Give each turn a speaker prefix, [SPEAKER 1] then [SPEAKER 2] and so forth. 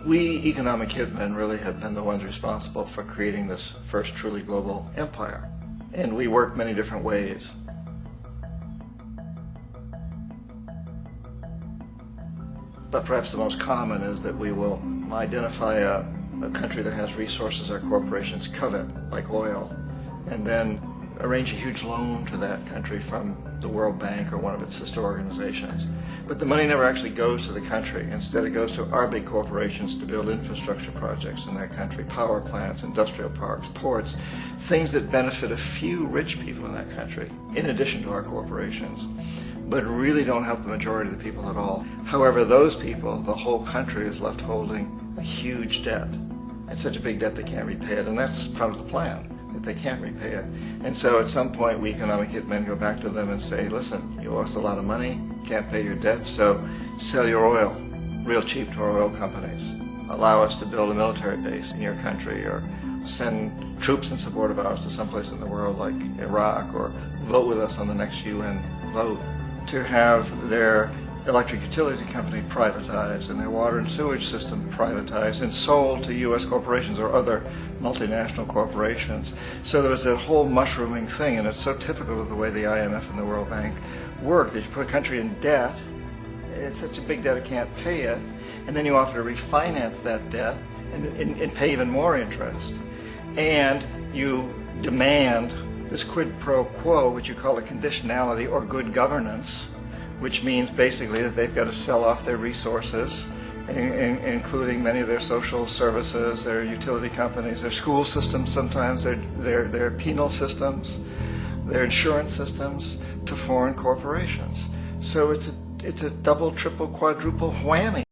[SPEAKER 1] We economic hitmen really have been the ones responsible for creating this first truly global empire. And we work many different ways. But perhaps the most common is that we will identify a country that has resources our corporations covet, like oil, and then arrange a huge loan to that country from the World Bank or one of its sister organizations. But the money never actually goes to the country. Instead, it goes to our big corporations to build infrastructure projects in that country, power plants, industrial parks, ports, things that benefit a few rich people in that country, in addition to our corporations, but really don't help the majority of the people at all. However, those people, the whole country is left holding a huge debt. It's such a big debt they can't repay it, and that's part of the plan, that they can't repay it. And so at some point we economic hitmen go back to them and say, listen, you owe us a lot of money, can't pay your debt, so sell your oil real cheap to our oil companies. Allow us to build a military base in your country, or send troops in support of ours to someplace in the world like Iraq, or vote with us on the next UN vote. To have their electric utility company privatized and their water and sewage system privatized and sold to U.S. corporations or other multinational corporations. So there was that whole mushrooming thing, and it's so typical of the way the IMF and the World Bank work, that you put a country in debt, it's such a big debt it can't pay it, and then you offer to refinance that debt and pay even more interest. And you demand this quid pro quo, which you call a conditionality or good governance, which means basically that they've got to sell off their resources, including many of their social services, their utility companies, their school systems sometimes, their penal systems, their insurance systems, to foreign corporations. So it's a double, triple, quadruple whammy.